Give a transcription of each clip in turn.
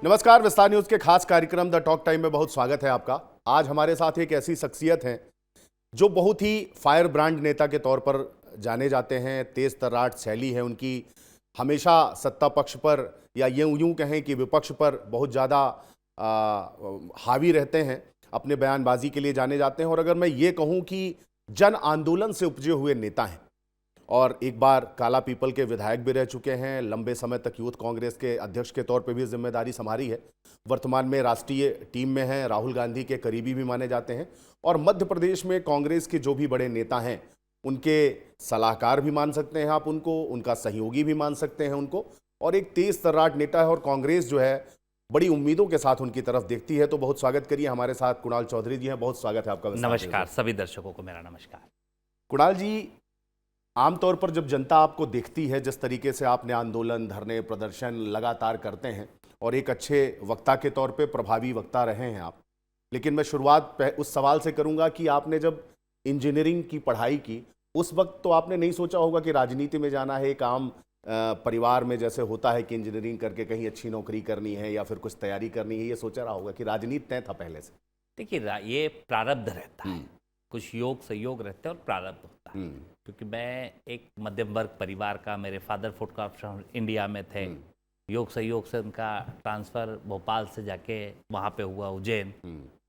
नमस्कार, विस्तार न्यूज के खास कार्यक्रम द टॉक टाइम में बहुत स्वागत है आपका। आज हमारे साथ एक ऐसी शख्सियत हैं जो बहुत ही फायर ब्रांड नेता के तौर पर जाने जाते हैं। तेज तर्रार शैली है उनकी, हमेशा सत्ता पक्ष पर या यूं कहें कि विपक्ष पर बहुत ज़्यादा हावी रहते हैं, अपने बयानबाजी के लिए जाने जाते हैं। और अगर मैं ये कहूँ कि जन आंदोलन से उपजे हुए नेता हैं और एक बार काला पीपल के विधायक भी रह चुके हैं, लंबे समय तक यूथ कांग्रेस के अध्यक्ष के तौर पर भी जिम्मेदारी संभाली है, वर्तमान में राष्ट्रीय टीम में हैं, राहुल गांधी के करीबी भी माने जाते हैं और मध्य प्रदेश में कांग्रेस के जो भी बड़े नेता हैं उनके सलाहकार भी मान सकते हैं आप उनको, उनका सहयोगी भी मान सकते हैं उनको। और एक तेज तर्रार नेता है और कांग्रेस जो है बड़ी उम्मीदों के साथ उनकी तरफ देखती है। तो बहुत स्वागत करिए, हमारे साथ कुणाल चौधरी जी हैं। बहुत स्वागत है आपका। नमस्कार सभी दर्शकों को मेरा नमस्कार। कुणाल जी, आमतौर पर जब जनता आपको देखती है, जिस तरीके से आपने आंदोलन, धरने, प्रदर्शन लगातार करते हैं और एक अच्छे वक्ता के तौर पे प्रभावी वक्ता रहे हैं आप, लेकिन मैं शुरुआत उस सवाल से करूंगा कि आपने जब इंजीनियरिंग की पढ़ाई की उस वक्त तो आपने नहीं सोचा होगा कि राजनीति में जाना है। एक आम परिवार में जैसे होता है कि इंजीनियरिंग करके कहीं अच्छी नौकरी करनी है या फिर कुछ तैयारी करनी है, ये सोचा रहा होगा कि राजनीति तय था पहले से? देखिए, ये प्रारब्ध रहता है, कुछ योग संयोग रहते हैं और प्रारब्ध होता है। क्योंकि मैं एक मध्यम वर्ग परिवार का, मेरे फादर फूड कॉर्पोरेशन इंडिया में थे, योग संयोग से उनका ट्रांसफ़र भोपाल से जाके वहाँ पे हुआ उज्जैन,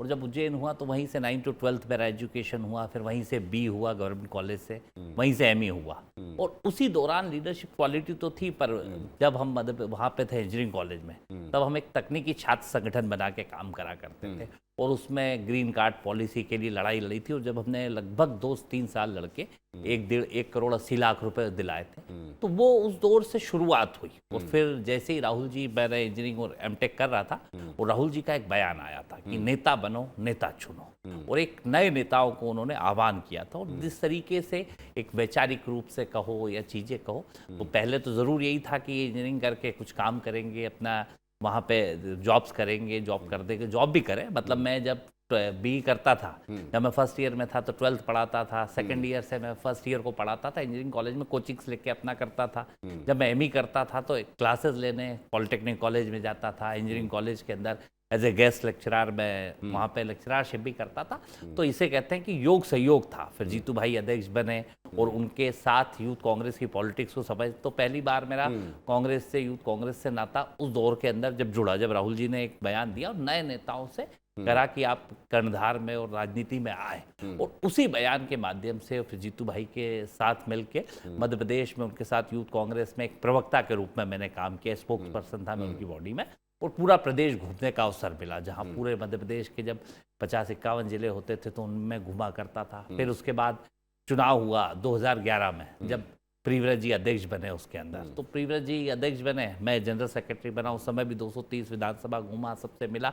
और जब उज्जैन हुआ तो वहीं से 9 to 12 मेरा एजुकेशन हुआ, फिर वहीं से बी हुआ गवर्नमेंट कॉलेज से, वहीं से एमए हुआ। और उसी दौरान लीडरशिप क्वालिटी तो थी, पर जब हम वहाँ पे थे इंजीनियरिंग कॉलेज में, तब हम एक तकनीकी छात्र संगठन बना के काम करा करते थे और उसमें ग्रीन कार्ड पॉलिसी के लिए लड़ाई लड़ी थी। और जब हमने लगभग 2-3 साल लड़के 1 करोड़ 80 लाख रुपए दिलाए थे, तो वो उस दौर से शुरुआत हुई। और फिर जैसे ही राहुल जी, मैंने इंजीनियरिंग और एमटेक कर रहा था, और राहुल जी का एक बयान आया था कि नेता बनो, नेता चुनो, और एक नए नेताओं को उन्होंने आह्वान किया था। और जिस तरीके से एक वैचारिक रूप से कहो या चीज़ें कहो, तो पहले तो ज़रूर यही था कि इंजीनियरिंग करके कुछ काम करेंगे, अपना वहाँ पे जॉब्स करेंगे, जॉब कर देंगे, जॉब भी करें। मतलब मैं जब बी करता था, जब मैं फर्स्ट ईयर में था तो 12th पढ़ाता था, सेकंड ईयर से मैं फर्स्ट ईयर को पढ़ाता था, इंजीनियरिंग कॉलेज में कोचिंग्स लेके अपना करता था। जब मैं एमई करता था तो क्लासेस लेने पॉलिटेक्निक कॉलेज में जाता था, इंजीनियरिंग कॉलेज के अंदर एज ए गेस्ट लेक्चरर मैं वहाँ पे लेक्चररशिप भी करता था। तो इसे कहते हैं कि योग सहयोग था। फिर जीतू भाई अध्यक्ष बने और उनके साथ यूथ कांग्रेस की पॉलिटिक्स को समझ, तो पहली बार मेरा कांग्रेस से, यूथ कांग्रेस से नाता उस दौर के अंदर जब जुड़ा, जब राहुल जी ने एक बयान दिया और नए नेताओं से करा कि आप कर्णधार में और राजनीति में आए, और उसी बयान के माध्यम से फिर जीतू भाई के साथ मिलके मध्य प्रदेश में उनके साथ यूथ कांग्रेस में एक प्रवक्ता के रूप में मैंने काम किया, स्पोक्स पर्सन था मैं उनकी बॉडी में। और पूरा प्रदेश घूमने का अवसर मिला, जहाँ पूरे मध्य प्रदेश के जब 50-51 जिले होते थे तो उनमें घुमा करता था। फिर उसके बाद चुनाव हुआ 2011 में, जब प्रियव्रत जी अध्यक्ष बने उसके अंदर, तो प्रियव्रत जी अध्यक्ष बने, मैं जनरल सेक्रेटरी बना। उस समय भी 230 विधानसभा घूमा, सबसे मिला।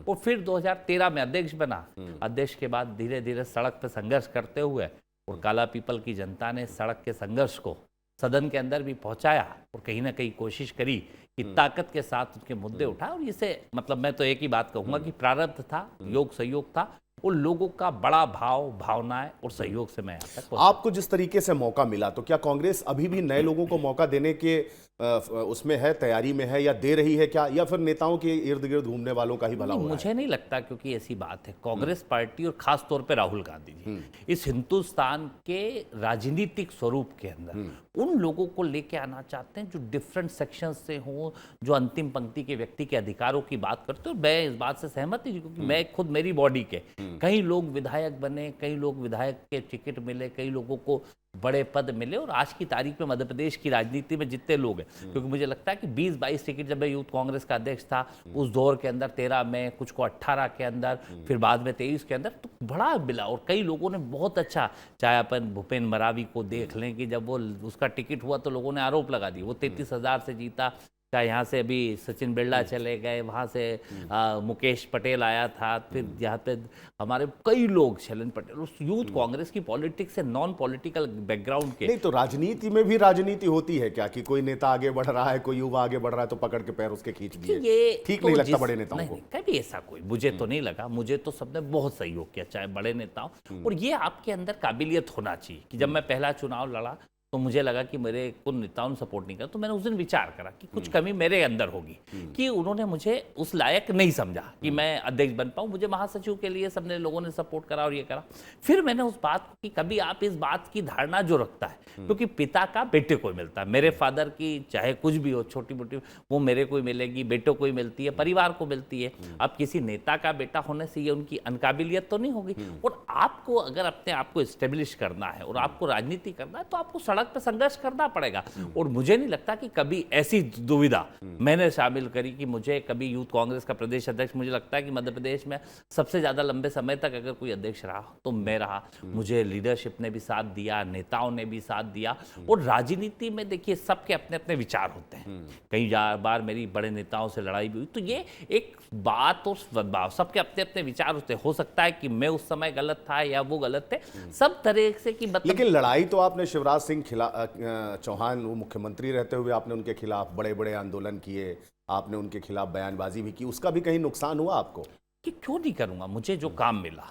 और फिर 2013 में अध्यक्ष बना। अध्यक्ष के बाद धीरे धीरे सड़क पर संघर्ष करते हुए, और काला पीपल की जनता ने सड़क के संघर्ष को सदन के अंदर भी पहुंचाया और कहीं ना कहीं कोशिश करी कि ताकत के साथ उनके मुद्दे उठाए। और इसे मतलब मैं तो एक ही बात कहूंगा कि प्रारब्ध था, योग सहयोग था, और लोगों का बड़ा भाव, भावनाएं और सहयोग से मैं यहाँ तक। आपको जिस तरीके से मौका मिला, तो क्या कांग्रेस अभी भी नए लोगों को मौका देने के उसमें है, तैयारी में है, या दे रही है क्या, या फिर नेताओं के इर्द गिर्द घूमने वालों का ही भला हो रहा है? मुझे नहीं लगता, क्योंकि ऐसी बात है, कांग्रेस पार्टी और खास तौर पे राहुल गांधी जी इस हिंदुस्तान के राजनीतिक स्वरूप के अंदर उन लोगों को लेके आना चाहते हैं जो डिफरेंट सेक्शन से हों, जो अंतिम पंक्ति के व्यक्ति के अधिकारों की बात करते हो। मैं इस बात से सहमत हूँ, क्योंकि मैं खुद, मेरी बॉडी के कई लोग विधायक बने, कई लोग विधायक के टिकट मिले, कई लोगों को बड़े पद मिले। और आज की तारीख में मध्य प्रदेश की राजनीति में जितने लोग हैं, क्योंकि मुझे लगता है कि 20-22 टिकट जब मैं यूथ कांग्रेस का अध्यक्ष था उस दौर के अंदर, 13 में, कुछ को 18 के अंदर, फिर बाद में 23 के अंदर, तो बड़ा मिला। और कई लोगों ने बहुत अच्छा, चाहे अपन भूपेन मरावी को देख लें कि जब वो उसका टिकट हुआ तो लोगों ने आरोप लगा दिया, वो 33,000 से जीता। चाहे यहाँ से अभी सचिन बिरला चले गए, वहाँ से मुकेश पटेल आया था, फिर यहाँ पे हमारे कई लोग, शैलेंद्र पटेल, उस यूथ कांग्रेस की पॉलिटिक्स से नॉन पॉलिटिकल बैकग्राउंड के। नहीं तो राजनीति में भी राजनीति होती है क्या, कि कोई नेता आगे बढ़ रहा है, कोई युवा आगे बढ़ रहा है तो पकड़ के पैर उसके खींच दिए? ये ठीक नहीं लगता बड़े नेताओं को? कभी ऐसा कोई मुझे तो नहीं लगा। मुझे तो सबने बहुत सहयोग किया, चाहे बड़े नेताओं। और ये आपके अंदर काबिलियत होना चाहिए कि जब मैं पहला चुनाव लड़ा तो मुझे लगा कि मेरे को नेताओं ने सपोर्ट नहीं करा, तो मैंने उस दिन विचार करा कि कुछ कमी मेरे अंदर होगी कि उन्होंने मुझे उस लायक नहीं समझा कि मैं अध्यक्ष बन पाऊँ। मुझे महासचिव के लिए सबने लोगों ने सपोर्ट करा और ये करा। फिर मैंने उस बात की, कभी आप इस बात की धारणा जो रखता है, क्योंकि पिता का बेटे को मिलता है, मेरे फादर की चाहे कुछ भी हो छोटी मोटी वो मेरे को ही मिलेगी, बेटों को ही मिलती है, परिवार को मिलती है। अब किसी नेता का बेटा होने से ये उनकी अनकाबिलियत तो नहीं होगी। और आपको अगर अपने आप को एस्टेब्लिश करना है और आपको राजनीति करना है तो आपको सड़क पर संघर्ष करना पड़ेगा। और मुझे नहीं लगता कि कभी ऐसी दुविधा मैंने शामिल करी कि मुझे कभी यूथ कांग्रेस का प्रदेश अध्यक्ष, मुझे लगता है कि मध्य प्रदेश में सबसे ज्यादा लंबे समय तक अगर कोई अध्यक्ष रहा तो मैं रहा। मुझे लीडरशिप ने भी साथ दिया, नेताओं ने भी साथ दिया। और राजनीति में देखिए सबके अपने अपने विचार होते हैं। कई बार मेरी बड़े नेताओं से लड़ाई भी हुई, तो ये एक बात और सद्भाव, सबके अपने अपने विचार होते हैं। हो सकता है कि मैं उस समय गलत था या वो गलत थे, सब तरह से कि मतलब। लेकिन लड़ाई तो आपने शिवराज सिंह चौहान वो मुख्यमंत्री रहते हुए आपने उनके खिलाफ बड़े बड़े आंदोलन किए, आपने उनके खिलाफ बयानबाजी भी की, उसका भी कहीं नुकसान हुआ आपको? कि क्यों नहीं करूंगा, मुझे जो काम मिला,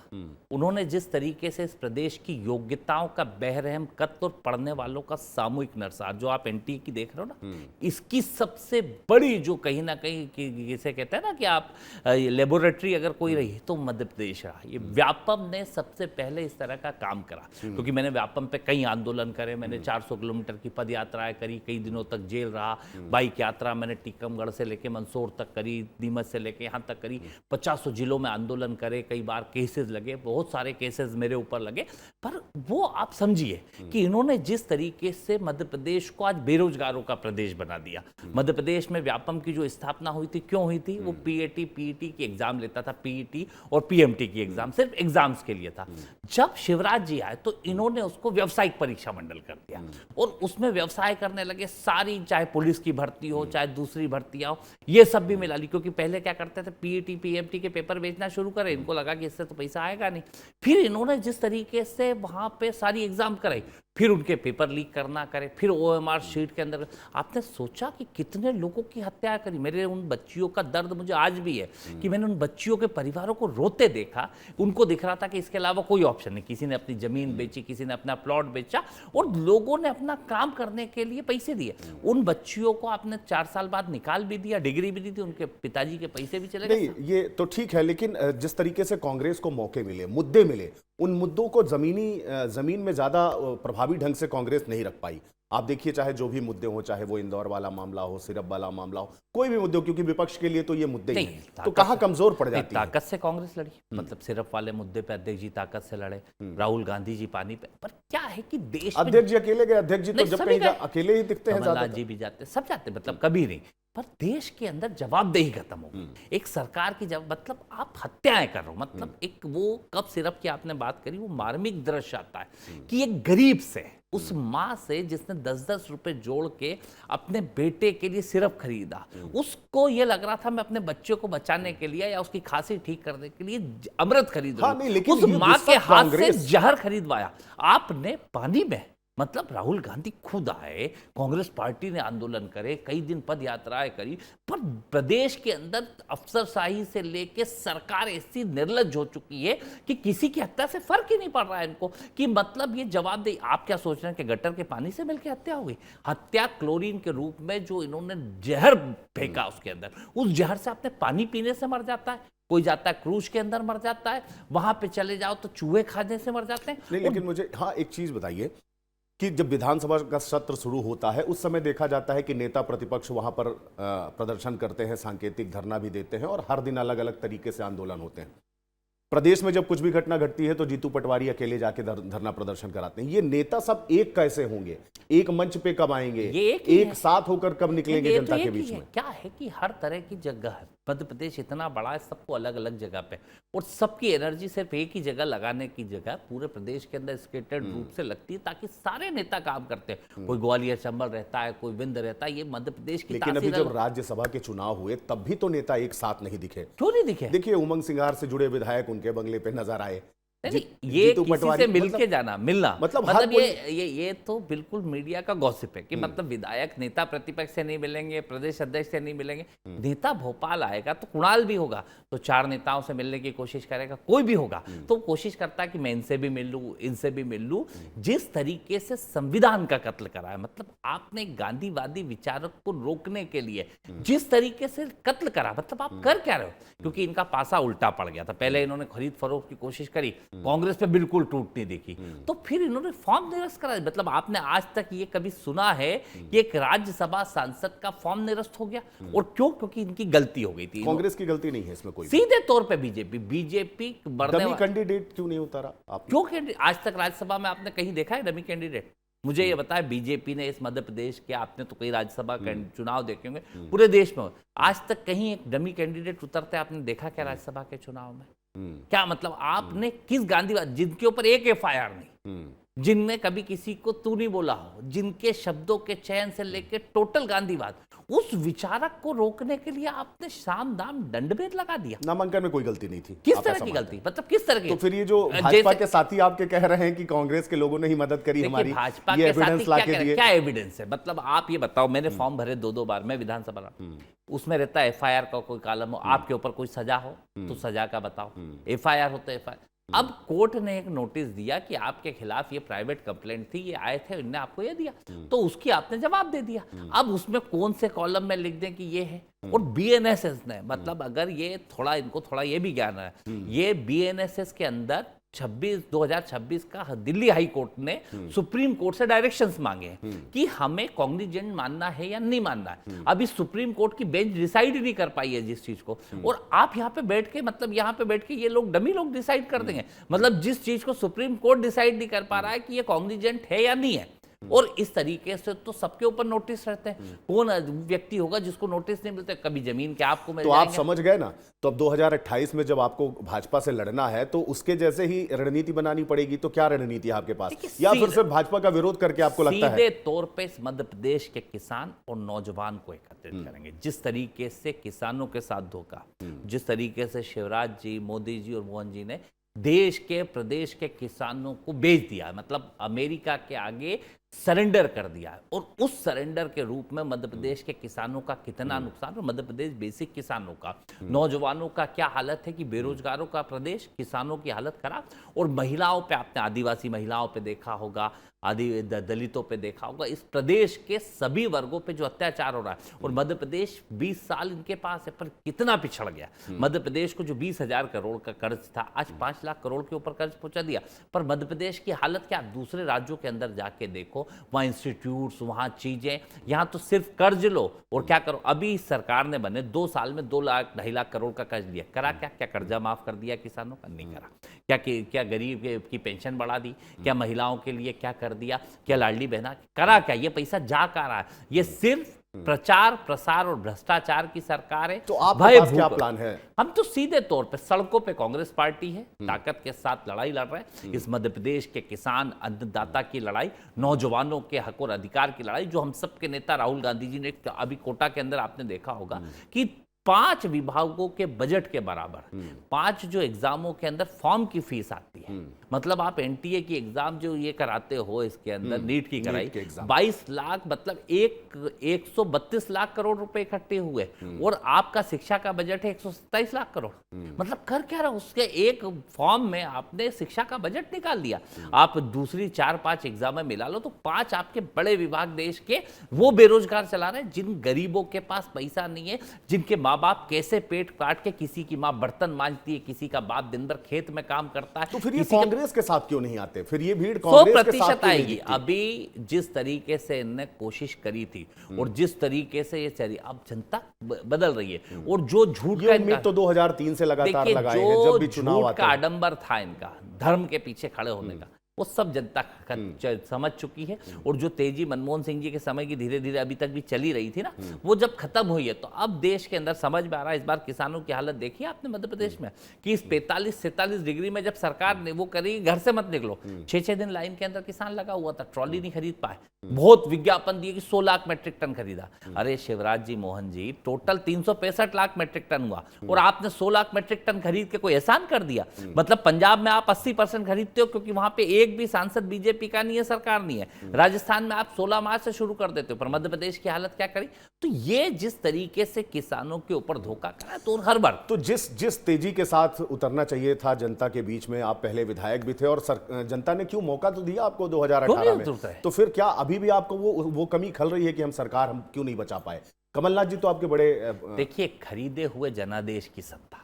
उन्होंने जिस तरीके से इस प्रदेश की योग्यताओं का बेरहम कत्ल और पढ़ने वालों का सामूहिक नरसार जो आप एनटीए की देख रहे हो ना, इसकी सबसे बड़ी जो कहीं ना कहीं जिसे कहते हैं ना कि आप लेबोरेटरी अगर कोई रही तो मध्य प्रदेश रहा। ये व्यापम ने सबसे पहले इस तरह का काम करा, क्योंकि मैंने व्यापम पे कई आंदोलन करे, मैंने 400 किलोमीटर की पद यात्राएं करी, कई दिनों तक जेल रहा, बाइक यात्रा मैंने टीकमगढ़ से लेके मंदसौर तक करी, नीमच से लेके यहाँ तक करी, 50 जिलों में आंदोलन करे, कई बार केसेस लगे, बहुत सारे केसेस मेरे ऊपर लगे। पर वो आप समझिए कि इन्होंने जिस तरीके से मध्य प्रदेश को आज बेरोजगारों का प्रदेश बना दिया। मध्य प्रदेश में व्यापम की जो स्थापना हुई थी, क्यों हुई थी? वो पीएटी पीईटी की एग्जाम लेता था, पीईटी और पीएमटी की एग्जाम सिर्फ एग्जाम्स के लिए था। जब शिवराज जी आए तो इन्होंने उसको व्यावसायिक परीक्षा मंडल कर दिया और उसमें व्यवसाय करने लगे। सारी, चाहे पुलिस की भर्ती हो, चाहे दूसरी भर्तियां हो, ये सब भी मिला ली। क्योंकि पहले क्या करते थे, पीईटी पीएमटी के पेपर बेचना शुरू करे, इनको लगा कि इससे तो पैसा आएगा नहीं। फिर इन्होंने जिस तरीके से वहां पे सारी एग्जाम कराई, फिर उनके पेपर लीक करना करे, फिर ओएमआर शीट के अंदर आपने सोचा कि कितने लोगों की हत्या करी। मेरे उन बच्चियों का दर्द मुझे आज भी है कि मैंने उन बच्चियों के परिवारों को रोते देखा। उनको दिख रहा था कि इसके अलावा कोई ऑप्शन नहीं। किसी ने अपनी जमीन बेची, किसी ने अपना प्लॉट बेचा और लोगों ने अपना काम करने के लिए पैसे दिए। उन बच्चियों को आपने 4 साल बाद निकाल भी दिया, डिग्री भी दी थी, उनके पिताजी के पैसे भी चले गए। नहीं, ये तो ठीक है, लेकिन जिस तरीके से कांग्रेस को मौके मिले, मुद्दे मिले, उन मुद्दों को जमीन में ज्यादा प्रभावी ढंग से कांग्रेस नहीं रख पाई। आप देखिए, चाहे जो भी मुद्दे हो, चाहे वो इंदौर वाला मामला हो, सिरप वाला मामला हो, कोई भी मुद्दे हो, क्योंकि विपक्ष के लिए तो ये मुद्दे ही हैं। तो कहाँ कमजोर पड़ जाती है? ताकत से कांग्रेस लड़ी, मतलब सिरप वाले मुद्दे पे अध्यक्ष जी ताकत से लड़े, राहुल गांधी जी पानी पे। पर क्या है कि देश अध्यक्ष जी अकेले गए? अध्यक्ष जी तो जब कहीं अकेले ही दिखते हैं, कमलनाथ जी भी जाते, सब जाते, मतलब कभी नहीं। पर देश के अंदर जवाबदेही खत्म हो गई। एक सरकार की जब, मतलब आप हत्याएं कर रहे हो, मतलब एक वो कप सिरप की आपने बात करी, वो मार्मिक दृश्य आता है कि एक गरीब से, उस माँ से जिसने 10-10 रुपए जोड़ के अपने बेटे के लिए सिरप खरीदा, उसको ये लग रहा था मैं अपने बच्चे को बचाने के लिए या उसकी खांसी ठीक करने के लिए अमृत खरीद रहा हूं। उस माँ के हाथ से जहर खरीदवाया आपने पानी में। मतलब राहुल गांधी खुद आए, कांग्रेस पार्टी ने आंदोलन करे, कई दिन पद यात्राएं करी, पर प्रदेश के अंदर अफसरशाही से लेके सरकार ऐसी निर्लज्ज हो चुकी है कि किसी की हत्या से फर्क ही नहीं पड़ रहा है इनको। कि मतलब ये जवाबदेही, आप क्या सोच रहे हैं कि गटर के पानी से मिलकर हत्या हो गई? हत्या क्लोरीन के रूप में जो इन्होंने जहर फेंका उसके अंदर, उस जहर से आपने पानी पीने से मर जाता है, कोई जाता है क्रूज के अंदर मर जाता है, वहां पे चले जाओ तो चूहे खाने से मर जाते हैं। नहीं, लेकिन मुझे एक चीज बताइए कि जब विधानसभा का सत्र शुरू होता है, उस समय देखा जाता है कि नेता प्रतिपक्ष वहां पर प्रदर्शन करते हैं, सांकेतिक धरना भी देते हैं और हर दिन अलग अलग तरीके से आंदोलन होते हैं। प्रदेश में जब कुछ भी घटना घटती है तो जीतू पटवारी अकेले जाके धरना प्रदर्शन कराते हैं। ये नेता सब एक कैसे होंगे? एक मंच पे कब आएंगे? एक साथ होकर कब निकलेंगे जनता के बीच में? क्या है कि हर तरह की जगह है, मध्य प्रदेश इतना बड़ा है, सबको अलग अलग जगह पे, और सबकी एनर्जी सिर्फ एक ही जगह लगाने की जगह पूरे प्रदेश के अंदर स्केटर्ड रूप से लगती है, ताकि सारे नेता काम करते हैं। कोई ग्वालियर चंबल रहता है, कोई विंध्य रहता है, ये मध्य प्रदेश की। लेकिन अभी जब राज्यसभा के चुनाव हुए तब भी तो नेता एक साथ नहीं दिखे। क्यों नहीं दिखे? देखिए, उमंग सिंघार से जुड़े विधायक उनके बंगले पे नजर आए, नहीं, ये जीतू किसी पटवारी से मिल के जाना मिलना मतलब हर मतलब ये तो बिल्कुल मीडिया का गॉसिप है कि मतलब विधायक नेता प्रतिपक्ष से नहीं मिलेंगे, प्रदेश अध्यक्ष से नहीं मिलेंगे। नेता भोपाल आएगा तो कुणाल भी होगा तो 4 नेताओं से मिलने की कोशिश करेगा, कोई भी होगा तो कोशिश करता है कि मैं इनसे भी मिल लूं, इनसे भी मिल लूं। जिस तरीके से संविधान का कत्ल करा है, मतलब आपने गांधीवादी विचारक को रोकने के लिए जिस तरीके से कत्ल करा, मतलब आप कर क्या रहे हो? क्योंकि इनका पासा उल्टा पड़ गया था। पहले इन्होंने खरीद फरोख्त की कोशिश करी, कांग्रेस पे बिल्कुल टूट नहीं दिखी, तो फिर इन्होंने फॉर्म निरस्त करा। मतलब आपने आज तक ये कभी सुना है कि एक राज्यसभा सांसद का फॉर्म निरस्त हो गया? और क्यों? क्योंकि इनकी गलती हो गई थी। कांग्रेस की गलती नहीं है इसमें कोई, सीधे तौर पे बीजेपी डमी कैंडिडेट क्यों नहीं उतारा आपने? क्यों कैंडिडेट? आज तक राज्यसभा में आपने कहीं देखा है डमी कैंडिडेट? मुझे ये बताया बीजेपी ने इस मध्य प्रदेश के, आपने तो कई राज्यसभा चुनाव देखे होंगे पूरे देश में, आज तक कहीं एक डमी कैंडिडेट उतरते आपने देखा क्या राज्यसभा के चुनाव में? क्या मतलब आपने किस गांधीवाद, जिनके ऊपर एक एफआईआर नहीं, जिनमें कभी किसी को तू नहीं बोला हो, जिनके शब्दों के चयन से लेकर टोटल गांधीवाद, उस विचारक को रोकने के लिए आपने साम दाम दंडभेद लगा दिया। नामांकन में कोई गलती नहीं थी। किस तरह की गलती? मतलब किस तरह की? तो फिर ये जो भाजपा के साथी आपके कह रहे हैं कि कांग्रेस के लोगों ने ही मदद करी हमारी, भाजपा ये के साथी एविडेंस ला के दिए, क्या एविडेंस है? मतलब आप ये बताओ, मैंने फॉर्म भरे 2-2 बार, मैं विधानसभा, उसमें रहता है एफआईआर का कोई कॉलम हो, आपके ऊपर कोई सजा हो तो सजा का बताओ, एफआईआर हो तो एफआईआर। अब कोर्ट ने एक नोटिस दिया कि आपके खिलाफ ये प्राइवेट कंप्लेंट थी, ये आए थे, इन्होंने आपको ये दिया, तो उसकी आपने जवाब दे दिया। अब उसमें कौन से कॉलम में लिख दें कि ये है? और बीएनएसएस ने, मतलब अगर ये थोड़ा, इनको थोड़ा ये भी ज्ञान है, ये बीएनएसएस के अंदर 2026 का दिल्ली हाई कोर्ट ने सुप्रीम कोर्ट से डायरेक्शंस मांगे हैं कि हमें कॉग्निजेंट मानना है या नहीं मानना है। अभी सुप्रीम कोर्ट की बेंच डिसाइड ही नहीं कर पाई है जिस चीज को, और आप यहाँ पे बैठ के, मतलब यहाँ पे बैठ के ये लोग डमी लोग डिसाइड कर देंगे। मतलब जिस चीज को सुप्रीम कोर्ट डिसाइड नहीं कर पा रहा है कि ये कॉग्निजेंट है या नहीं है, और इस तरीके से तो सबके ऊपर नोटिस रहते हैं। कौन व्यक्ति होगा जिसको नोटिस नहीं मिलते? कभी जमीन के आपको मिल तो जाएंगे। आप समझ गए ना। तो अब 2028 में जब आपको भाजपा से लड़ना है तो उसके जैसे ही रणनीति बनानी पड़ेगी। तो क्या रणनीति है आपके पास, या फिर सिर्फ भाजपा का विरोध करके आपको लगता है? सीधे तौर पे इस मध्य प्रदेश के किसान और नौजवान को एकत्रित करेंगे। जिस तरीके से किसानों के साथ धोखा, जिस तरीके से शिवराज जी, मोदी जी और मोहन जी ने देश के, प्रदेश के किसानों को बेच दिया, मतलब अमेरिका के आगे सरेंडर कर दिया है, और उस सरेंडर के रूप में मध्य प्रदेश के किसानों का कितना नुकसान, और मध्य प्रदेश बेसिक किसानों का, नौजवानों का क्या हालत है कि बेरोजगारों का प्रदेश, किसानों की हालत खराब, और महिलाओं पे आपने आदिवासी महिलाओं पे देखा होगा, दलितों पे देखा होगा, इस प्रदेश के सभी वर्गों पे जो अत्याचार हो रहा है। और मध्य प्रदेश 20 साल इनके पास है, पर कितना पिछड़ गया। मध्य प्रदेश को जो 20,000 करोड़ का कर्ज था, आज 5 लाख करोड़ के ऊपर कर्ज पहुंचा दिया। पर मध्य प्रदेश की हालत क्या? दूसरे राज्यों के अंदर जाके देखो, वहाँ इंस्टीट्यूट्स, वहाँ चीजें, यहाँ तो सिर्फ कर्ज लो और क्या करो। अभी सरकार ने बने 2 साल में 2 लाख 2.5 लाख करोड़ का कर्ज लिया, करा क्या? क्या कर्जा माफ कर दिया किसानों का? नहीं करा। क्या गरीब की पेंशन बढ़ा दी? क्या महिलाओं के लिए क्या कर दिया? क्या लाडली बहना करा? क्या ये पैसा जा का रहा है? ये सिर्फ प्रचार प्रसार और भ्रष्टाचार की सरकार है। तो आपके पास क्या प्लान है? हम तो सीधे तौर पे सड़कों पे कांग्रेस पार्टी है, ताकत के साथ लड़ाई लड़ रहे हैं। इस मध्य प्रदेश के किसान, अन्नदाता की लड़ाई, नौजवानों के हक और अधिकार की लड़ाई, जो हम सबके नेता राहुल गांधी जी ने अभी कोटा के अंदर आपने देखा होगा कि 5 विभागों के बजट के बराबर 5 जो एग्जामों के अंदर फॉर्म की फीस आती है। मतलब आप एनटीए की एग्जाम जो ये कराते हो, इसके अंदर नीट की कराई 22 लाख, मतलब 132 लाख करोड़ रुपए इकट्ठे हुए, और आपका शिक्षा का बजट है 127 लाख करोड़। मतलब कर क्या रहा? उसके एक फॉर्म में आपने शिक्षा का बजट निकाल दिया। आप दूसरी 4-5 एग्जाम में मिला लो तो 5 आपके बड़े विभाग देश के वो बेरोजगार चला रहे हैं, जिन गरीबों के पास पैसा नहीं है, जिनके माँ बाप कैसे पेट काट के, किसी की माँ बर्तन मांजती है, किसी का बाप दिन भर खेत में काम करता है। तो फिर ये कांग्रेस के साथ क्यों नहीं आते? फिर ये भीड़ कांग्रेस के साथ 100% आएगी। अभी जिस तरीके से इनने कोशिश करी थी और जिस तरीके से ये चली, अब जनता बदल रही है। और जो झूठ का उम्मीद तो 2003 से लगातार लगाए हैं, जब भी चुनाव आते का आडंबर था इनका, धर्म के पीछे खड़े होने का, वो सब जनता समझ चुकी है। और जो तेजी मनमोहन सिंह जी के समय की धीरे धीरे अभी तक भी चली रही थी ना, वो जब खत्म हुई है तो अब देश के अंदर समझ में आ रहा है। इस बार किसानों की हालत देखी आपने मध्य प्रदेश में कि इस 45-47 डिग्री में जब सरकार ने वो करी घर से मत निकलो, 6-6 दिन लाइन के अंदर किसान लगा हुआ था, ट्रॉली नहीं खरीद पाए, बहुत विज्ञापन दिए कि 100 लाख मेट्रिक टन खरीदा। अरे Shivraj ji Mohan ji, total 365 lakh metric ton हुआ और आपने 100 लाख मेट्रिक टन खरीद के कोई एहसान कर दिया? मतलब पंजाब में आप 80% खरीदते हो क्योंकि वहां पे एक भी सांसद बीजेपी का नहीं है, सरकार नहीं है। राजस्थान में आप 16 मार्च से शुरू कर देते हो, पर मध्य प्रदेश की हालत क्या करी? तो ये जिस तरीके से किसानों के ऊपर धोखा करा तो हर बार तो जिस तेजी के साथ उतरना चाहिए था जनता के बीच में, आप पहले विधायक भी थे और जनता ने क्यों मौका तो दिया आपको 2018 में, तो फिर क्या अभी भी आपको वो कमी खल रही है कि हम सरकार हम क्यों नहीं बचा पाए? कमलनाथ जी तो आपके बड़े देखिए, खरीदे हुए जनादेश की सत्ता,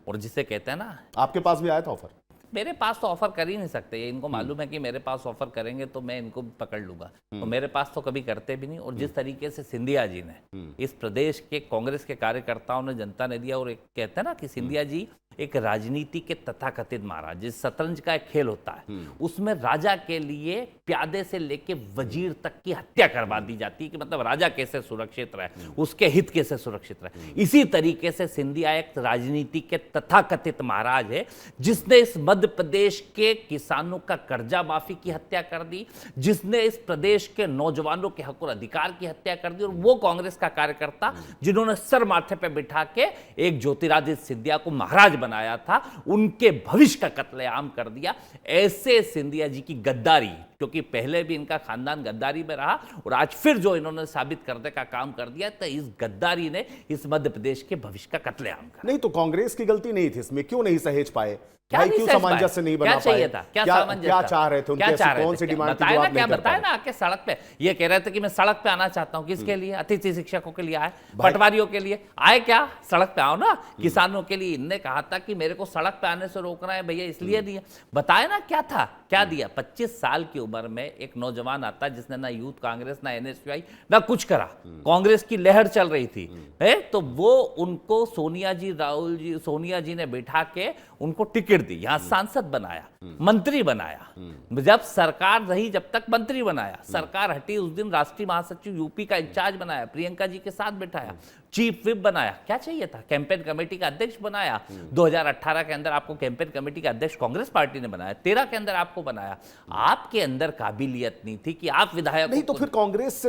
और जिसे कहते हैं ना, आपके पास भी आया था ऑफर? मेरे पास तो ऑफर कर ही नहीं सकते, इनको मालूम है कि मेरे पास ऑफर करेंगे तो मैं इनको पकड़ लूंगा, तो मेरे पास तो कभी करते भी नहीं। और जिस तरीके से सिंधिया जी ने इस प्रदेश के कांग्रेस के कार्यकर्ताओं ने जनता ने दिया, और एक कहते हैं ना कि सिंधिया जी एक राजनीति के तथाकथित महाराज, जिस शतरंज का एक खेल होता है उसमें राजा के लिए प्यादे से लेके वजीर तक की हत्या करवा दी जाती है कि मतलब राजा कैसे सुरक्षित रहे, उसके हित कैसे सुरक्षित रहे। इसी तरीके से सिंधिया एक राजनीति के तथाकथित महाराज है जिसने इस मध्य प्रदेश के किसानों का कर्जा माफी की हत्या कर दी, जिसने इस प्रदेश के नौजवानों के हक और अधिकार की हत्या कर दी। और वो कांग्रेस का कार्यकर्ता जिन्होंने सर माथे पे बिठा के एक ज्योतिरादित्य सिंधिया को महाराज बनाया था, उनके भविष्य का कत्लेआम कर दिया। ऐसे सिंधिया जी की गद्दारी, क्योंकि पहले भी इनका खानदान गद्दारी में रहा और आज फिर जो इन्होंने साबित करने का काम कर दिया, तो इस गद्दारी ने इस मध्य प्रदेश के भविष्य का कत्लेआम कर। नहीं तो कांग्रेस की गलती नहीं थी इसमें, क्यों नहीं सहेज पाए? क्या भाई क्यों सामंजस्य नहीं बना क्या चाहिए था? क्या क्या चाह रहे थे? उनकी कौन सी डिमांड थी जो आप नहीं कर पाए? बताए ना, आके सड़क पे ये कह रहे थे कि मैं सड़क पे आना चाहता हूं। किसके लिए? अतिथि शिक्षकों के लिए आए, पटवारियों के लिए आए, क्या सड़क पे आओ ना, किसानों के लिए। इनने कहा था कि मेरे को सड़क पे आने से रोकना है भैया, इसलिए दिया। बताए ना क्या था, क्या दिया? 25 साल की उम्र में एक नौजवान आता है जिसने ना यूथ कांग्रेस, ना एनएसयूआई, ना कुछ करा, कांग्रेस की लहर चल रही थी, है तो वो उनको सोनिया जी ने बिठा के उनको टिकट दी, यहां सांसद बनाया, मंत्री बनाया। जब सरकार रही जब तक मंत्री बनाया, सरकार हटी उस दिन राष्ट्रीय महासचिव यूपी का इंचार्ज बनाया, प्रियंका जी के साथ बिठाया, चीफ विप बनाया। क्या चाहिए था? कैंपेन कमेटी का अध्यक्ष बनाया। 2018 के अंदर आपको कैंपेन कमेटी का अध्यक्ष कांग्रेस पार्टी ने बनाया, 13 के अंदर आपको बनाया। आपके अंदर काबिलियत नहीं थी कि आप विधायक नहीं, तो फिर कांग्रेस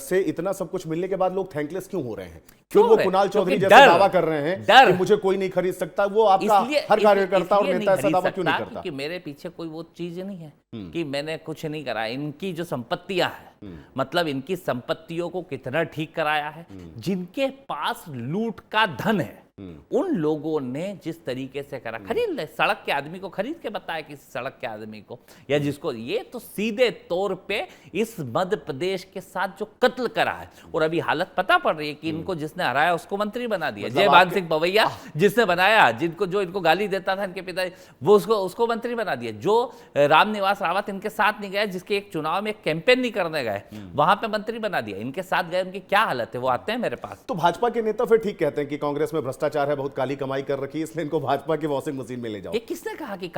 से इतना सब कुछ मिलने के बाद लोग थैंकलेस क्यों हो रहे हैं? क्यों वो कुणाल चौधरी जैसा दावा कर रहे हैं कि मुझे कोई नहीं खरीद सकता? वो आपका हर कार्यकर्ता और नेता ऐसा दावा क्यों नहीं करता? क्योंकि मेरे पीछे कोई वो चीज नहीं है कि मैंने कुछ नहीं करा। इनकी जो संपत्तियां हैं, मतलब इनकी संपत्तियों को कितना ठीक कराया है, जिनके पास लूट का धन है, उन लोगों ने जिस तरीके से करा, खरीद ले, सड़क के आदमी को खरीद के बताया कि सड़क के आदमी को, या जिसको, ये तो सीधे तौर पे इस मध्य प्रदेश के साथ जो कत्ल करा है। और अभी हालत पता पड़ रही है कि इनको जिसने हराया उसको मंत्री बना दिया। जयभान सिंह पवैया जिसने बनाया, जो इनको गाली देता था इनके पिता, वो उसको मंत्री बना दिया। जो रामनिवास रावत इनके साथ नहीं गए, जिसके एक चुनाव में कैंपेन नहीं करने गए, वहां पे मंत्री बना दिया। इनके साथ गए, उनकी क्या हालत है वो आते हैं मेरे पास। तो भाजपा के नेता फिर ठीक कहते हैं कि कांग्रेस में भ्रष्टाचार है, बहुत काली कमाई कर रखी है, इसलिए इनको भाजपा की वॉशिंग मशीन में ले जाओ। ये किसने कहा कि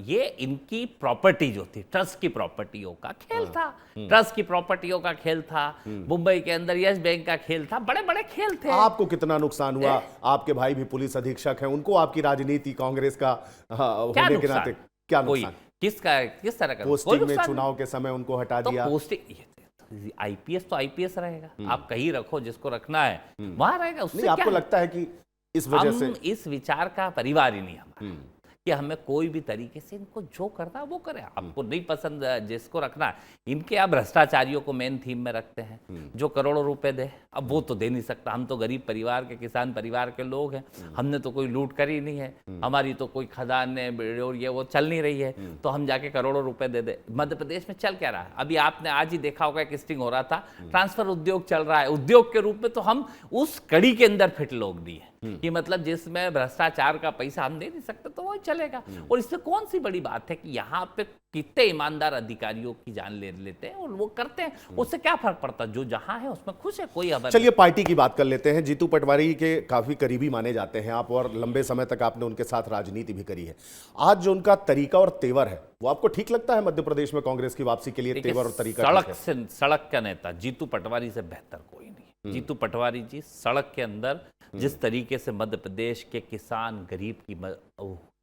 ये इनकी प्रॉपर्टी जो थी, ट्रस्ट की प्रॉपर्टियों का खेल था, ट्रस्ट की प्रॉपर्टियों का खेल था, मुंबई के अंदर यस बैंक का खेल था, बड़े बड़े खेल थे। आपको कितना नुकसान हुआ? आपके भाई भी पुलिस अधीक्षक हैं, उनको आपकी राजनीति कांग्रेस का होने के नाते क्या नुकसान? किस तरह का? पोस्टिंग में चुनाव के समय उनको हटा दिया। आईपीएस तो आईपीएस रहेगा, आप कहीं रखो, जिसको रखना है वहां रहेगा। उससे आपको लगता है कि इस वजह से इस विचार का परिवार ही नहीं हमारा कि हमें कोई भी तरीके से इनको जो करना है वो करे। आपको नहीं पसंद जिसको रखना है, इनके आप भ्रष्टाचारियों को मेन थीम में रखते हैं, जो करोड़ों रुपए दे। अब वो तो दे नहीं सकता, हम तो गरीब परिवार के, किसान परिवार के लोग हैं, हमने तो कोई लूट करी नहीं है, हमारी तो कोई खदान और ये वो चल नहीं रही है, तो हम जाके करोड़ों रुपए दे दे। मध्य प्रदेश में चल क्या रहा है? अभी आपने आज ही देखा होगा, एक स्टिंग हो रहा था, ट्रांसफर उद्योग चल रहा है। उद्योग के रूप में तो हम उस कड़ी के अंदर फिट लोग नहीं है। कि मतलब जिसमें भ्रष्टाचार का पैसा हम दे नहीं सकते तो वो चलेगा। और इससे कौन सी बड़ी बात है कि यहाँ पे कितने ईमानदार अधिकारियों की जान ले लेते हैं और वो करते हैं, उससे क्या फर्क पड़ता, जो जहां है उसमें खुश है, कोई अब। चलिए पार्टी की बात कर लेते हैं। जीतू पटवारी के काफी करीबी माने जाते हैं आप, और लंबे समय तक आपने उनके साथ राजनीति भी करी है। आज जो उनका तरीका और तेवर है वो आपको ठीक लगता है? मध्य प्रदेश में कांग्रेस की वापसी के लिए तेवर और तरीका ठीक है? सड़क का नेता जीतू पटवारी से बेहतर कोई नहीं। जीतू पटवारी जी सड़क के अंदर जिस तरीके से मध्य प्रदेश के किसान गरीब की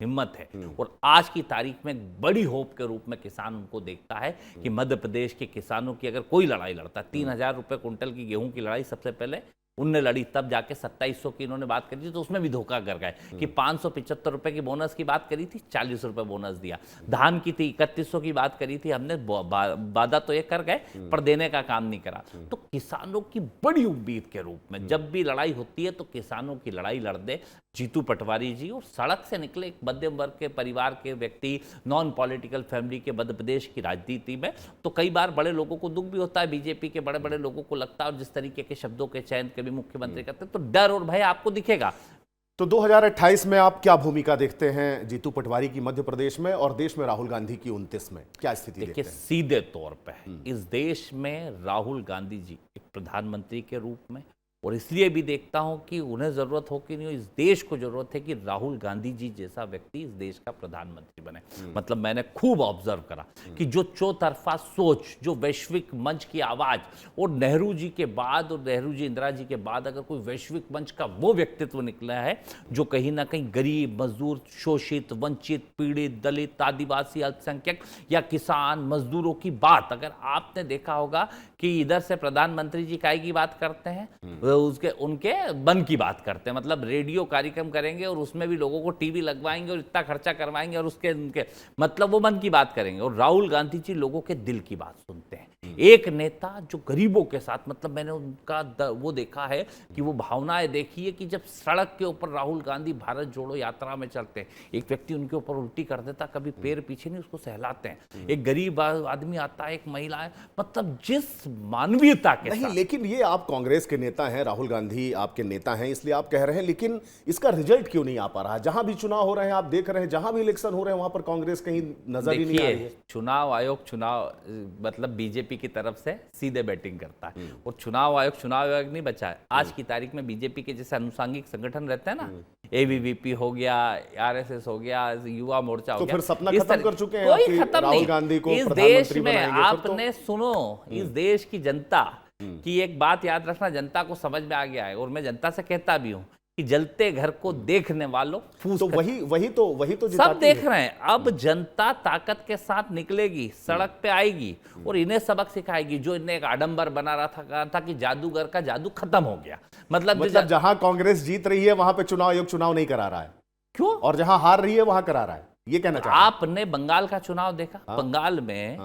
हिम्मत है, और आज की तारीख में एक बड़ी होप के रूप में किसान उनको देखता है कि मध्य प्रदेश के किसानों की अगर कोई लड़ाई लड़ता, 3,000 रुपए कुंटल की गेहूं की लड़ाई सबसे पहले उनने लड़ी, तब जाके 2700 की इन्होंने बात करी थी, तो उसमें भी धोखा कर गए कि 575 रुपए की बोनस की बात करी थी, 40 रुपए बोनस दिया। धान की थी 3100 की बात करी थी हमने, वादा तो ये कर गए पर देने का काम नहीं करा। तो किसानों की बड़ी उम्मीद के रूप में जब भी लड़ाई होती है तो किसानों की लड़ाई लड़ दे जीतू पटवारी जी, और सड़क से निकले एक मध्यम वर्ग के परिवार के व्यक्ति, नॉन पॉलिटिकल फैमिली के मध्य प्रदेश की राजनीति में। तो कई बार बड़े लोगों को दुख भी होता है, बीजेपी के बड़े बड़े लोगों को लगता है, और जिस तरीके के शब्दों के चयन के भी मुख्यमंत्री करते हैं, तो डर और भय आपको दिखेगा। तो 2028 में आप क्या भूमिका देखते हैं जीतू पटवारी की मध्य प्रदेश में, और देश में राहुल गांधी की 29 में क्या स्थिति देखते देखिए हैं? सीधे तौर पे इस देश में राहुल गांधी जी एक प्रधानमंत्री के रूप में, और इसलिए भी देखता हूं कि उन्हें जरूरत हो कि नहीं हो, इस देश को जरूरत है कि राहुल गांधी जी जैसा व्यक्ति इस देश का प्रधानमंत्री बने। मतलब मैंने खूब ऑब्जर्व करा कि जो चौतरफा सोच, जो वैश्विक मंच की आवाज, और नेहरू जी के बाद और नेहरू जी इंदिरा जी के बाद अगर कोई वैश्विक मंच का वो व्यक्तित्व निकला है जो कहीं ना कहीं गरीब, मजदूर, शोषित, वंचित, पीड़ित, दलित, आदिवासी, अल्पसंख्यक या किसान, मजदूरों की बात, अगर आपने देखा होगा कि इधर से प्रधानमंत्री जी काय की बात करते हैं, उसके उनके मन की बात करते हैं, मतलब रेडियो कार्यक्रम करेंगे और उसमें भी लोगों को टीवी लगवाएंगे और इतना खर्चा करवाएंगे और उसके उनके मतलब वो मन की बात करेंगे। और राहुल गांधी जी लोगों के दिल की बात सुनते हैं। एक नेता जो गरीबों के साथ, मतलब मैंने उनका वो देखा है कि वो भावनाएं देखी है कि जब सड़क के ऊपर राहुल गांधी भारत जोड़ो यात्रा में चलते हैं, एक व्यक्ति उनके ऊपर उल्टी कर देता, कभी पैर पीछे नहीं, उसको सहलाते हैं। एक गरीब आदमी आता है, एक महिला है, मतलब जिस मानवीयता के नहीं, साथ। लेकिन ये आप कांग्रेस के नेता हैं, राहुल गांधी आपके नेता हैं, इसलिए आप कह रहे हैं, लेकिन इसका रिजल्ट क्यों नहीं आ पा रहा? जहां भी चुनाव हो रहे हैं आप देख रहे हैं, जहां भी इलेक्शन हो रहे हैं वहां पर कांग्रेस कहीं नजर ही नहीं आ रही है। चुनाव आयोग मतलब बीजेपी की तरफ से सीधे बैटिंग करता है, और चुनाव आयोग नहीं बचा है। आज की तारीख में बीजेपी के जैसे अनुसांगिक संगठन रहते हैं ना, एबीवीपी हो गया, आरएसएस हो गया, युवा मोर्चा हो तो गया, फिर सपना खत्म कर चुके हैं कोई कि खत्म राहुल नहीं। गांधी को इस देश प्रधानमंत्री में बनाएंगे, फिर तो- आपने सुनो, इस देश की जनता की एक बात याद रखना, जनता को समझ में आ गया है, और मैं जनता से कहता भी हूं कि जलते घर को देखने वालों फूस तो वही तो सब जिताती देख है। रहे हैं। अब जनता ताकत के साथ निकलेगी, सड़क पे आएगी और इन्हें सबक सिखाएगी। जो इन्हें एक आडंबर बना रहा कहा था कि जादूगर का जादू खत्म हो गया, मतलब जहां कांग्रेस जीत रही है वहां पे चुनाव आयोग चुनाव नहीं करा रहा है, क्यों? और जहां हार रही है वहां करा रहा है, ये कहना चाहते हैं? आपने बंगाल का चुनाव देखा? बंगाल में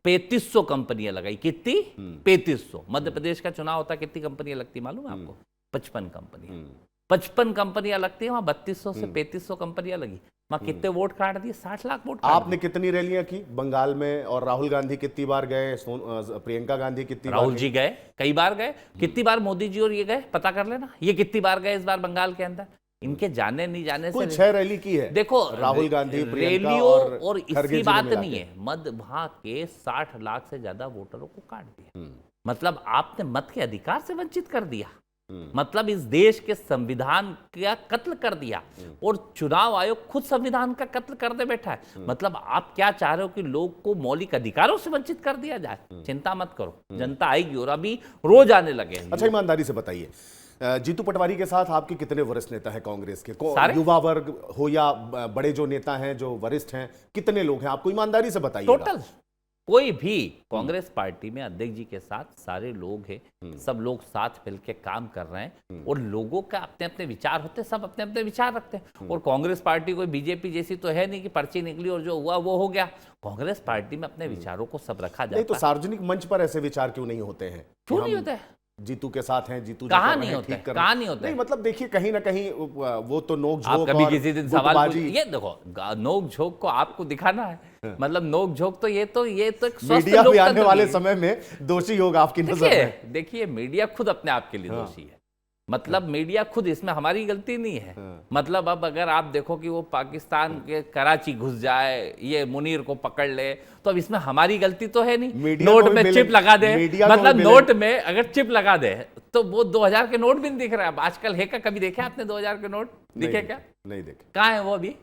3500 कंपनियां लगाई। कितनी? 3500। मध्य प्रदेश का चुनाव होता कितनी कंपनियां लगती मालूम है आपको? 55 कंपनियां। 55 कंपनियां लगती है, वहां 3200 से 3500 कंपनियां लगी, वहां कितने वोट काट दिए? 60 लाख वोट। आपने कितनी रैलियां की बंगाल में, और राहुल गांधी कितनी बार गए, प्रियंका गांधी कितनी बार? राहुल जी गए, कई बार गए। कितनी बार मोदी जी और ये गए, पता कर लेना, ये कितनी बार गए इस बार बंगाल के अंदर। इनके जाने नहीं जाने कुल से 6 रैली की है। देखो राहुल गांधी, प्रियंका रैलियों और खरगे इसकी जी बात ने नहीं है, मध्य वहां के 60 लाख से ज्यादा वोटरों को काट दिया। मतलब आपने मत के अधिकार से वंचित कर दिया, मतलब इस देश के संविधान का कत्ल कर दिया, और चुनाव आयोग खुद संविधान का कत्ल कर दे बैठा है। मतलब आप क्या चाह रहे हो कि लोग को मौलिक अधिकारों से वंचित कर दिया जाए? चिंता मत करो, जनता आएगी, और अभी रोज आने लगे। अच्छा, ईमानदारी से बताइए, जीतू पटवारी के साथ आपके कितने वरिष्ठ नेता हैं कांग्रेस के? सारे? युवा वर्ग हो या बड़े जो नेता हैं, जो वरिष्ठ हैं, कितने लोग हैं? आपको ईमानदारी से बताइए। टोटल कोई भी कांग्रेस पार्टी में अध्यक्ष जी के साथ सारे लोग हैं, सब लोग साथ मिलकर काम कर रहे हैं, और लोगों का अपने अपने विचार होते हैं, सब अपने अपने विचार रखते हैं। और कांग्रेस पार्टी कोई बीजेपी जैसी तो है नहीं कि पर्ची निकली और जो हुआ वो हो गया। कांग्रेस पार्टी में अपने विचारों को सब रखा जाता है। नहीं तो सार्वजनिक मंच पर ऐसे विचार क्यों नहीं होते हैं? क्यों नहीं होते? जीतू के साथ हैं, जीतू कहाँ नहीं होते? कहाँ नहीं होते? नहीं, मतलब देखिए, कहीं ना कहीं वो तो नोक आप झोंक कभी और किसी दिन सवाल गुटबाजी। ये देखो, नोक झोंक को आपको दिखाना है, मतलब नोक झोंक तो ये तो एक स्वस्थ मीडिया भी आने लोकतंत्र वाले की है। समय में दोषी होगा आपकी नजर में। देखिए मीडिया खुद अपने आप के लिए दोषी है। मतलब मीडिया खुद, इसमें हमारी गलती नहीं है। मतलब अब अगर आप देखो कि वो पाकिस्तान के कराची घुस जाए, ये मुनीर को पकड़ ले, तो अब इसमें हमारी गलती तो है नहीं। मीडिया नोट को भी में मिले- चिप लगा दे, मीडिया को मतलब भी नोट में अगर चिप लगा दे तो वो 2000 के नोट भी नहीं दिख रहा है। अब आजकल है क्या, कभी देखे आपने 2000 के नोट दिखे क्या? नहीं देखे। कहाँ है वो? अभी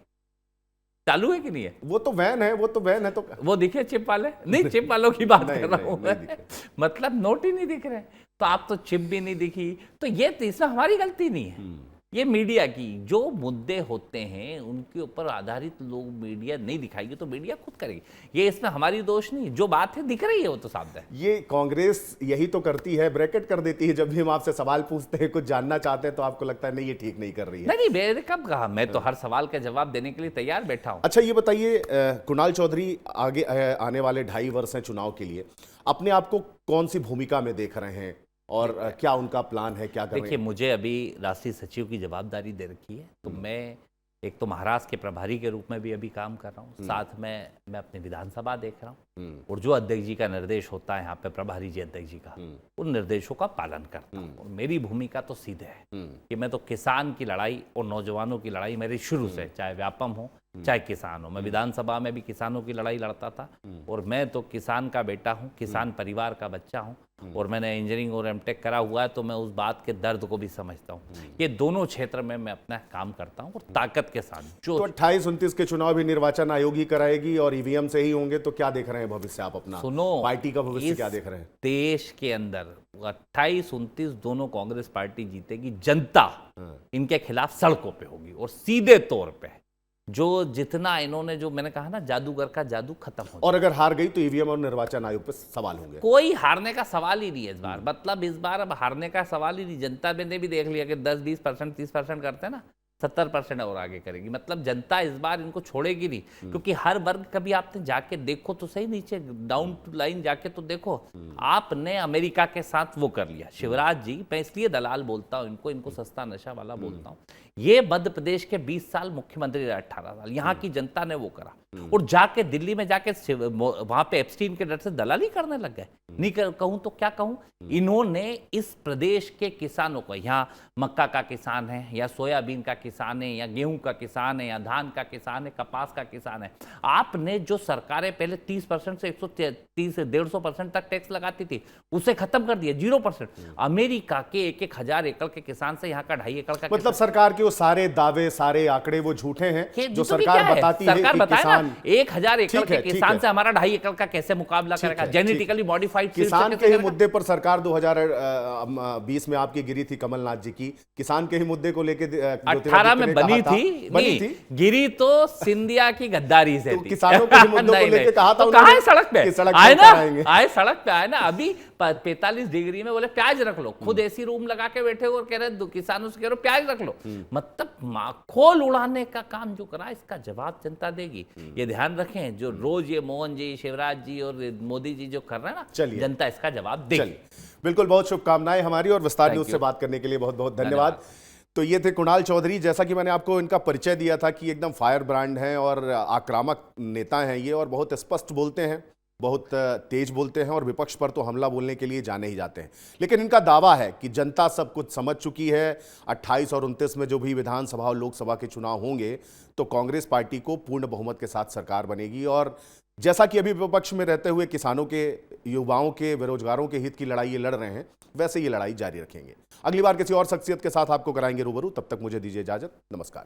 चालू है कि नहीं है? वो तो वैन है, वो तो वैन है। तो वो दिखे चिप वाले? नहीं, चिप वालों की बात नहीं, कर रहा नहीं, हूं नहीं मैं। दिखे। मतलब नोट ही नहीं दिख रहे, तो आप तो चिप भी नहीं दिखी, तो ये तो इसमें हमारी गलती नहीं है, ये मीडिया की। जो मुद्दे होते हैं उनके ऊपर आधारित लोग मीडिया नहीं दिखाएगी तो मीडिया खुद करेगी, ये इसमें हमारी दोष नहीं। जो बात है दिख रही है वो तो साफ है। ये कांग्रेस यही तो करती है, ब्रैकेट कर देती है। जब भी हम आपसे सवाल पूछते हैं, कुछ जानना चाहते हैं, तो आपको लगता है नहीं ये ठीक नहीं कर रही है। नहीं, मैंने कब कहा? मैं तो हर सवाल का जवाब देने के लिए तैयार बैठा हूं। अच्छा, ये बताइए, कुणाल चौधरी आगे आने वाले 2.5 वर्ष हैं चुनाव के लिए, अपने आप को कौन सी भूमिका में देख रहे हैं और क्या उनका प्लान है, क्या कर रहे देखिए, हैं? मुझे अभी राष्ट्रीय सचिव की जवाबदारी दे रखी है, तो मैं एक तो महाराष्ट्र के प्रभारी के रूप में भी अभी काम कर रहा हूँ, साथ में मैं अपनी विधानसभा देख रहा हूँ, और जो अध्यक्ष जी का निर्देश होता है यहाँ पे, प्रभारी जी अध्यक्ष जी का, उन निर्देशों का पालन करता हूँ। और मेरी भूमिका तो सीधे है कि मैं तो किसान की लड़ाई और नौजवानों की लड़ाई मेरी शुरू से, चाहे व्यापम हो चाहे किसान हो। मैं विधानसभा में भी किसानों की लड़ाई लड़ता था, और मैं तो किसान का बेटा हूँ, किसान परिवार का बच्चा हूँ, और मैंने इंजीनियरिंग और एमटेक करा हुआ है, तो मैं उस बात के दर्द को भी समझता हूँ। ये दोनों क्षेत्र में मैं अपना काम करता हूँ, और ताकत के साथ। जो तो 28-29 के चुनाव भी निर्वाचन आयोग ही कराएगी और ईवीएम से ही होंगे, तो क्या देख रहे हैं भविष्य आप अपना? सुनो, पार्टी का भविष्य इस क्या देख रहे हैं? देश के अंदर 28-29 दोनों कांग्रेस पार्टी जीतेगी। जनता इनके खिलाफ सड़कों पे होगी, और सीधे तौर पे जो जितना इन्होंने, जो मैंने कहा ना, जादूगर का जादू खत्म हो। और अगर हार गई तो ईवीएम और निर्वाचन आयोग पे सवाल होंगे। कोई हारने का सवाल ही नहीं है इस बार। मतलब इस बार अब हारने का सवाल ही नहीं। जनता ने भी देख लिया कि 10-20%, 30% करते हैं ना, 70% और आगे करेगी। मतलब जनता इस बार इनको छोड़ेगी नहीं, क्योंकि हर वर्ग कभी आपने जाके देखो तो सही, नीचे डाउन टू लाइन जाके तो देखो, आपने अमेरिका के साथ वो कर लिया। शिवराज जी, मैं इसलिए दलाल बोलता हूँ इनको सस्ता नशा वाला बोलता हूँ। ये मध्य प्रदेश के 20 साल मुख्यमंत्री रहे, 18 साल, यहाँ की जनता ने वो करा, और जाके दिल्ली में जाके वहां पे एप्स्टीन के डर से दलाली करने लग गए। नहीं कहूं तो क्या कहूं, इन्होंने इस प्रदेश के किसानों को, यहाँ मक्का का किसान है, या सोयाबीन का किसान है, या गेहूं का किसान है, या धान का किसान है, कपास का किसान है, आपने जो सरकारें पहले 30% से 130-150% तक टैक्स लगाती थी, उसे खत्म कर दिया, 0%। अमेरिका के 1,000 एकड़ के किसान से यहाँ का 2.5 एकड़ का मतलब सरकार के वो सारे दावे, सारे आंकड़े वो झूठे हैं जो सरकार बताती है सरकार कि बताए ना, किसान 1,000 एकड़ ठीक है, के ठीक किसान है। से हमारा 2.5 एकड़ का कैसे मुकाबला करेगा? जेनेटिकली मॉडिफाइड किसान के ही मुद्दे पर सरकार 2020 में आपकी गिरी थी, कमलनाथ जी की। किसान के ही मुद्दे को लेके 18 में बनी थी, नहीं गिरी तो सिंधिया की गद्दारी से तो थी। किसानों के ही मुद्दों को लेके कहा था तो कहाँ है सड़क पे? आए ना, आए सड़क पे, आए ना। अभी 45 डिग्री में बोले प्याज रख लो, खुद एसी रूम लगा के बैठे हो और कह रहे किसानों से कह रहे हो प्याज रख लो। मतलब माखोल उड़ाने का काम जो करा, इसका जवाब जनता देगी। ये ध्यान रखें, जो रोज ये मोहन जी, शिवराज जी और मोदी जी जो कर रहे हैं ना, जनता इसका जवाब देगी। बिल्कुल, बहुत शुभकामनाएं हमारी, और विस्तार न्यूज से बात करने के लिए बहुत बहुत धन्यवाद। तो ये थे कुणाल चौधरी। जैसा कि मैंने आपको इनका परिचय दिया था कि एकदम फायर ब्रांड हैं और आक्रामक नेता हैं ये, और बहुत स्पष्ट बोलते हैं, बहुत तेज बोलते हैं, और विपक्ष पर तो हमला बोलने के लिए जाने ही जाते हैं। लेकिन इनका दावा है कि जनता सब कुछ समझ चुकी है। 28 और 29 में जो भी विधानसभा और लोकसभा के चुनाव होंगे, तो कांग्रेस पार्टी को पूर्ण बहुमत के साथ सरकार बनेगी। और जैसा कि अभी विपक्ष में रहते हुए किसानों के, युवाओं के, बेरोजगारों के हित की लड़ाई ये लड़ रहे हैं, वैसे ये लड़ाई जारी रखेंगे। अगली बार किसी और शख्सियत के साथ आपको कराएंगे रूबरू। तब तक मुझे दीजिए इजाजत। नमस्कार।